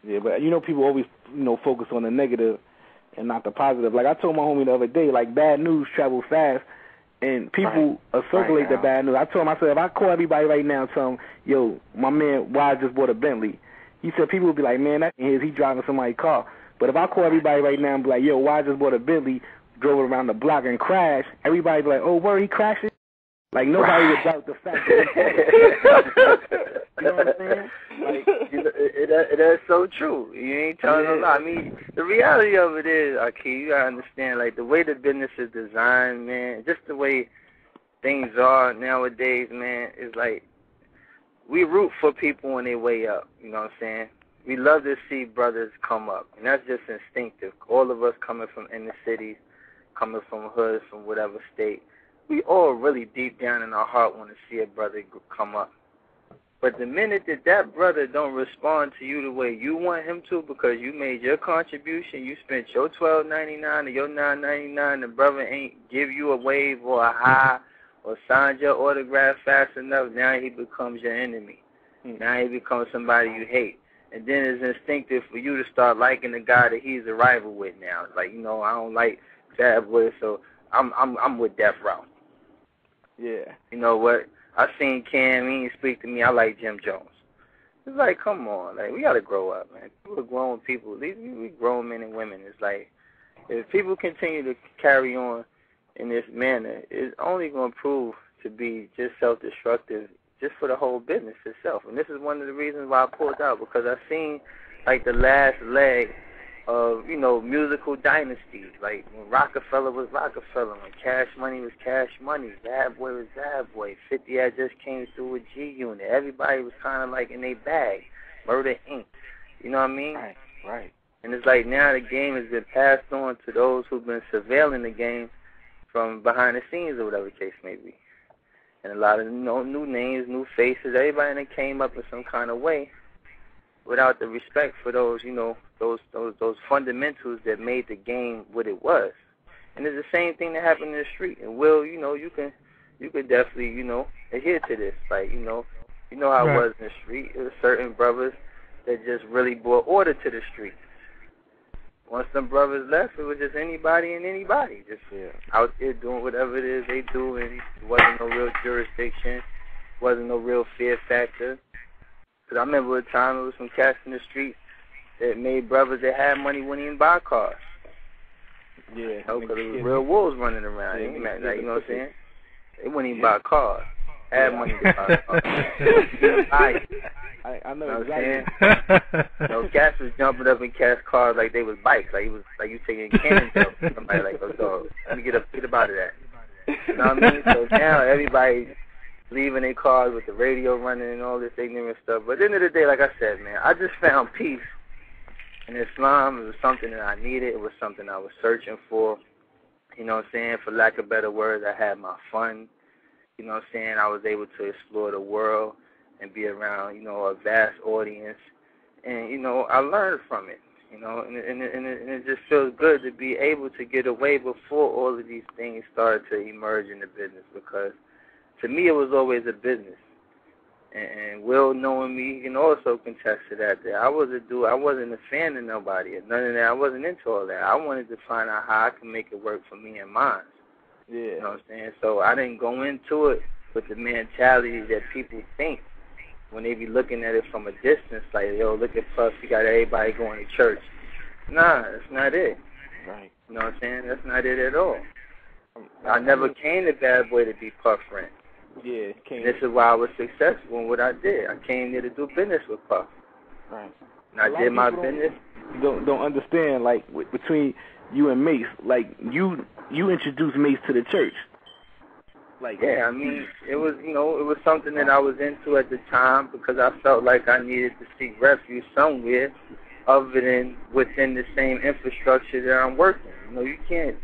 Yeah, but you know, people always, you know, focus on the negative and not the positive. Like I told my homie the other day, like bad news travels fast, and people circulate the bad news. I told him, I said, if I call everybody right now and tell them, yo, my man Wise just bought a Bentley, he said people would be like, man, that is he driving somebody's car. But if I call everybody right now and be like, yo, Wise just bought a Bentley, drove it around the block and crashed, everybody be like, oh, where he crashing? Like nobody would doubt the fact that you know what I'm saying? Like, that's so true. You ain't telling a lie. I mean, the reality of it is, Aki, you gotta understand, like the way the business is designed, man, just the way things are nowadays, man, is like we root for people on their way up. You know what I'm saying? We love to see brothers come up, and that's just instinctive. All of us coming from inner cities, coming from hoods, from whatever state, we all really deep down in our heart want to see a brother come up. But the minute that brother don't respond to you the way you want him to because you made your contribution, you spent your $12.99 or your $9.99, the brother ain't give you a wave or a high or signed your autograph fast enough, now he becomes your enemy. Now he becomes somebody you hate. And then it's instinctive for you to start liking the guy that he's a rival with now. It's like, you know, I don't like Bad Boy, so I'm with Death Row. Yeah. You know what? I seen Cam, he didn't speak to me. I like Jim Jones. It's like, come on, like we gotta grow up, man. We're grown people. We grown men and women. It's like if people continue to carry on in this manner, it's only gonna prove to be just self-destructive, just for the whole business itself. And this is one of the reasons why I pulled out, because I seen like the last leg of, you know, musical dynasties. Like when Rockefeller was Rockefeller, when Cash Money was Cash Money, Bad Boy was Bad Boy, 50 had just came through with G-Unit. Everybody was kind of like in their bag. Murder Inc. You know what I mean? Right. And it's like now the game has been passed on to those who've been surveilling the game from behind the scenes or whatever the case may be. And a lot of new names, new faces, everybody that came up in some kind of way without the respect for those, you know, those fundamentals that made the game what it was. And it's the same thing that happened in the street. And Will, you know, you can definitely, you know, adhere to this. Like, you know how it was in the street. There were certain brothers that just really brought order to the street. Once them brothers left, it was just anybody and anybody, just out there doing whatever it is they do, and it wasn't no real jurisdiction, wasn't no real fear factor. Because I remember a time it was some cats in the street that made brothers that had money wouldn't even buy cars. Yeah. Because there was real wolves running around. You know what I'm saying? They wouldn't even buy cars. Had money to buy cars. I know what exactly. I'm saying? Cats was jumping up in cats' cars like they was bikes. Like it was like you taking cannon jump. Somebody like, oh, dog, let me get out of that. You know what I mean? So now everybody leaving their cars with the radio running and all this ignorant stuff. But at the end of the day, like I said, man, I just found peace in Islam. It was something that I needed. It was something I was searching for. You know what I'm saying? For lack of better words, I had my fun. You know what I'm saying? I was able to explore the world and be around, you know, a vast audience. And, you know, I learned from it, you know, and it just feels good to be able to get away before all of these things started to emerge in the business, because to me it was always a business. And Will, knowing me, he can also contest to that. I wasn't a fan of nobody or none of that. I wasn't into all that. I wanted to find out how I can make it work for me and mine. Yeah. You know what I'm saying? So I didn't go into it with the mentality that people think when they be looking at it from a distance, like, yo, look at Puff, you got everybody going to church. Nah, that's not it. Right. You know what I'm saying? That's not it at all. I never came to Bad Boy to be Puff friend. Yeah. This is why I was successful in what I did. I came there to do business with Puff. Right. And I did my business. Don't understand, like, between you and Mace, like, you introduced Mace to the church. Like, yeah, I mean, it was, you know, it was something that I was into at the time because I felt like I needed to seek refuge somewhere other than within the same infrastructure that I'm working. You know, you can't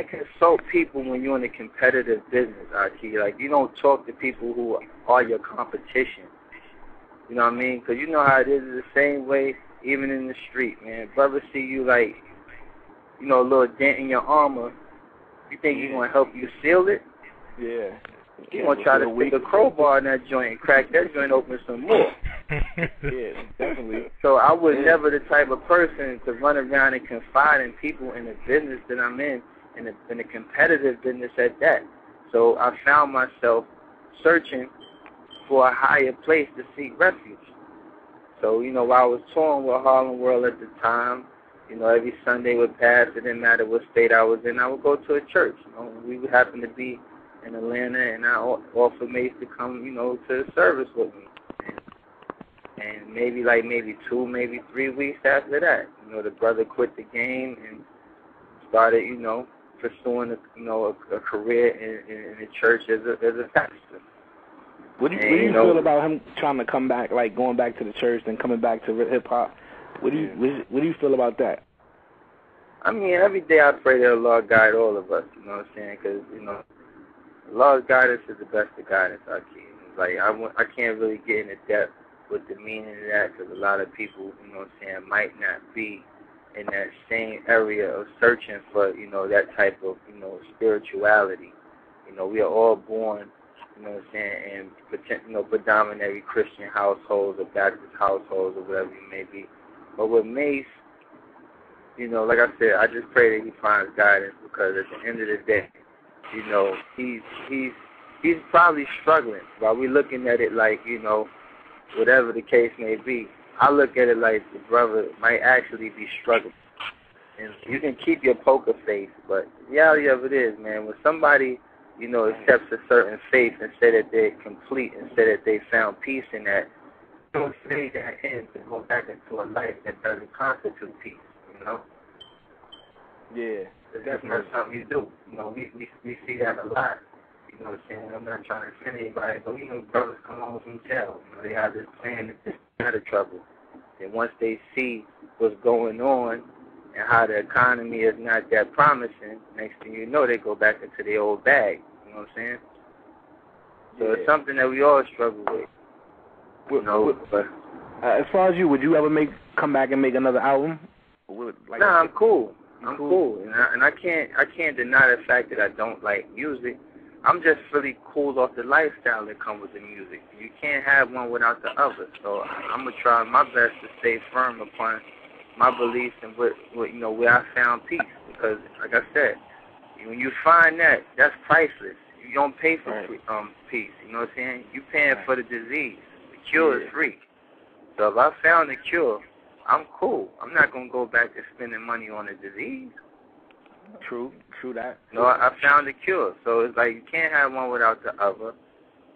consult people when you're in a competitive business, Aki. Like, you don't talk to people who are your competition. You know what I mean? Because you know how it is the same way even in the street, man. Brothers see you like, you know, a little dent in your armor. You think he's going to help you seal it? Yeah. He gonna try to stick a crowbar in that joint and crack that joint open some more. Yeah, definitely. So I was never the type of person to run around and confide in people in the business that I'm in the competitive business at that. So I found myself searching for a higher place to seek refuge. So, while I was touring with Harlem World at the time, every Sunday would pass. It didn't matter what state I was in. I would go to a church. We would happen to be in Atlanta, and I offered mates to come, to the service with me. And maybe 2, maybe 3 weeks after that, the brother quit the game and started, pursuing a career in the church as a pastor. What do you feel about him trying to come back, like going back to the church and coming back to hip hop? What do you feel about that? I mean, every day I pray that the Lord guide all of us. You know what I'm saying? Because the Lord's guidance is the best of guidance. I can't really get into depth with the meaning of that, because a lot of people, might not be in that same area of searching for, that type of, spirituality. We are all born, in predominantly Christian households or Baptist households or whatever it may be. But with Mace, like I said, I just pray that he finds guidance, because at the end of the day, he's probably struggling. While we're looking at it like, whatever the case may be, I look at it like the brother might actually be struggling. And you can keep your poker face, but the reality of it is, man, when somebody, accepts a certain faith and say that they're complete and say that they found peace in that, don't say that in to go back into a life that doesn't constitute peace, Yeah. That's not something you do. We see that a lot. You know what I'm saying? I'm not trying to offend anybody, but brothers come home from jail. They have this plan that they're out of trouble. And once they see what's going on and how the economy is not that promising, next thing you know, they go back into their old bag. You know what I'm saying? So it's something that we all struggle with. But as far as you, would you ever come back and make another album? Nah, I'm cool. I'm cool, and I can't deny the fact that I don't like music. I'm just really cool off the lifestyle that comes with the music. You can't have one without the other. So I'm gonna try my best to stay firm upon my beliefs and where I found peace. Because, like I said, when you find that, that's priceless. You don't pay for peace. You know what I'm saying? You paying for the disease. The cure is free. So if I found the cure, I'm cool. I'm not gonna go back to spending money on the disease. True that. No, I found the cure. So it's like you can't have one without the other.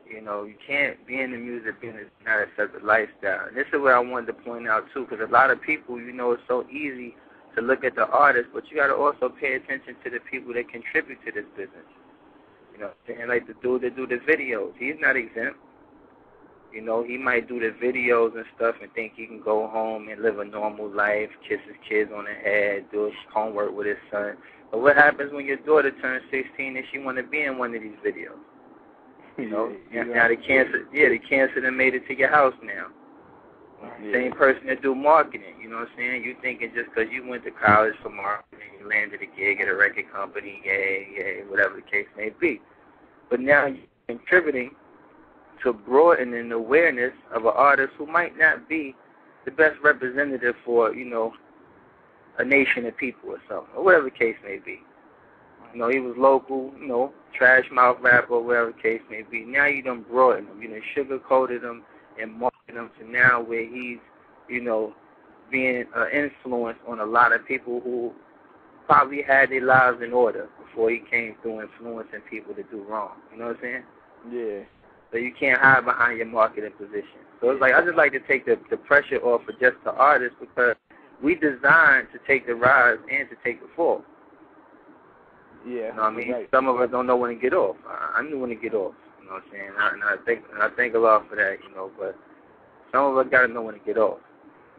You can't be in the music business and not accept the lifestyle. And this is what I wanted to point out too, because a lot of people, it's so easy to look at the artist, but you got to also pay attention to the people that contribute to this business. Like the dude that do the videos, he's not exempt. He might do the videos and stuff and think he can go home and live a normal life, kiss his kids on the head, do his homework with his son. But what happens when your daughter turns 16 and she want to be in one of these videos? Now the cancer done made it to your house now. Same person that do marketing, you know what I'm saying? You thinking just because you went to college for marketing, you landed a gig at a record company, whatever the case may be. But now you're contributing to broadening the awareness of an artist who might not be the best representative for, a nation of people or something, or whatever the case may be. He was local, trash mouth rapper, or whatever the case may be. Now you done broadened him, sugar-coated him and marketed him to now where he's, being an influence on a lot of people who probably had their lives in order before he came through influencing people to do wrong. You know what I'm saying? Yeah. So you can't hide behind your marketing position. So it's like I just like to take the pressure off of just the artist, because we designed to take the rise and to take the fall. Yeah. You know what I mean? Right. Some of us don't know when to get off. I knew when to get off. You know what I'm saying? And I thank Allah for that. But some of us got to know when to get off.